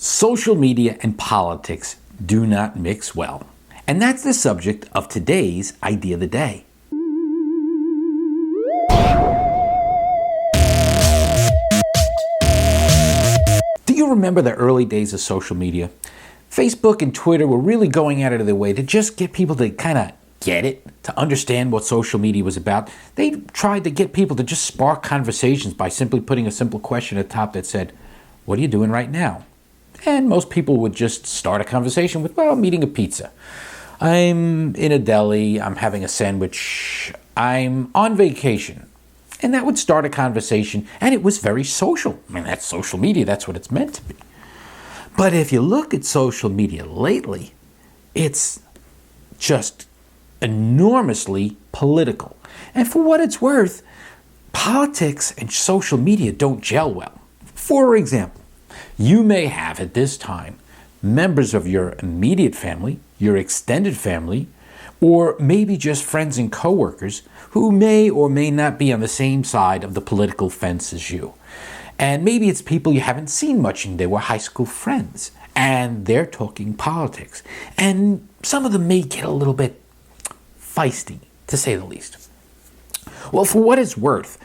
Social media and politics do not mix well. And that's the subject of today's Idea of the Day. Do you remember the early days of social media? Facebook and Twitter were really going out of their way to just get people to kind of get it, to understand what social media was about. They tried to get people to just spark conversations by simply putting a simple question at the top that said, "What are you doing right now?" And most people would just start a conversation with, "Well, I'm eating a pizza. I'm in a deli. I'm having a sandwich. I'm on vacation." And that would start a conversation, and it was very social. I mean, that's social media. That's what it's meant to be. But if you look at social media lately, it's just enormously political. And for what it's worth, politics and social media don't gel well. For example, you may have at this time members of your immediate family, your extended family, or maybe just friends and coworkers who may or may not be on the same side of the political fence as you. And maybe it's people you haven't seen much and they were high school friends and they're talking politics. And some of them may get a little bit feisty, to say the least. Well, for what it's worth,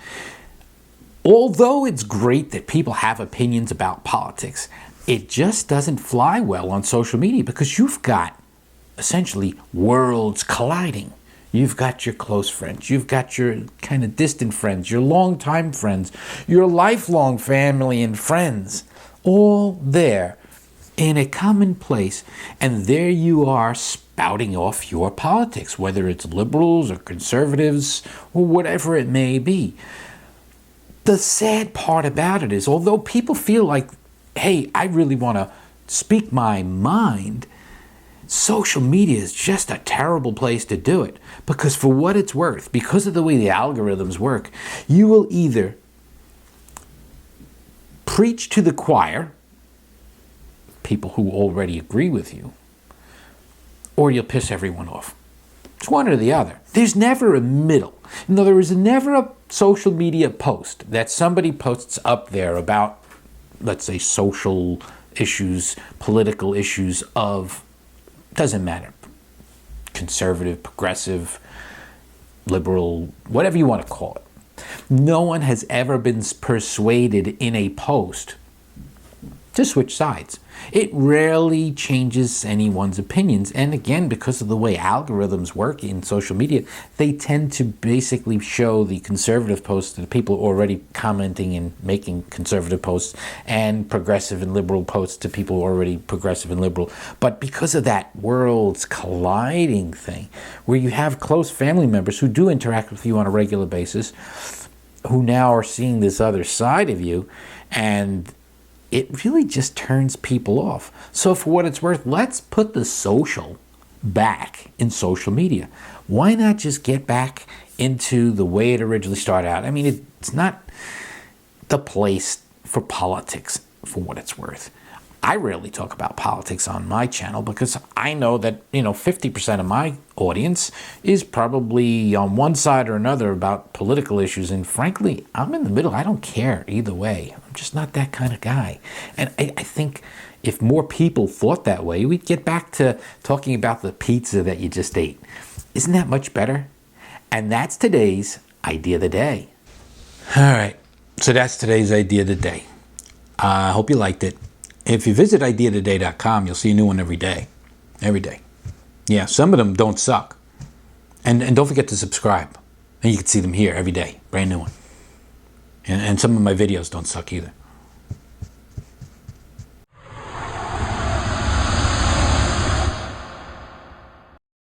although it's great that people have opinions about politics, it just doesn't fly well on social media because you've got essentially worlds colliding. You've got your close friends, you've got your kind of distant friends, your longtime friends, your lifelong family and friends, all there in a common place. And there you are spouting off your politics, whether it's liberals or conservatives or whatever it may be. The sad part about it is, although people feel like, hey, I really want to speak my mind, social media is just a terrible place to do it. Because for what it's worth, because of the way the algorithms work, you will either preach to the choir, people who already agree with you, or you'll piss everyone off. It's one or the other. There's never a middle. No, there is never a social media post that somebody posts up there about, let's say, social issues, political issues of, doesn't matter, conservative, progressive, liberal, whatever you want to call it. No one has ever been persuaded in a post to switch sides. It rarely changes anyone's opinions. And again, because of the way algorithms work in social media, they tend to basically show the conservative posts to the people already commenting and making conservative posts, and progressive and liberal posts to people already progressive and liberal. But because of that worlds colliding thing, where you have close family members who do interact with you on a regular basis, who now are seeing this other side of you, and it really just turns people off. So for what it's worth, let's put the social back in social media. Why not just get back into the way it originally started out? I mean, it's not the place for politics, for what it's worth. I rarely talk about politics on my channel because I know that, 50% of my audience is probably on one side or another about political issues. And frankly, I'm in the middle. I don't care either way. I'm just not that kind of guy. And I think if more people thought that way, we'd get back to talking about the pizza that you just ate. Isn't that much better? And that's today's Idea of the Day. All right. So that's today's Idea of the Day. I hope you liked it. If you visit ideaoftheday.com, you'll see a new one every day. Every day. Yeah, some of them don't suck. And don't forget to subscribe. And you can see them here every day. Brand new one. And some of my videos don't suck either.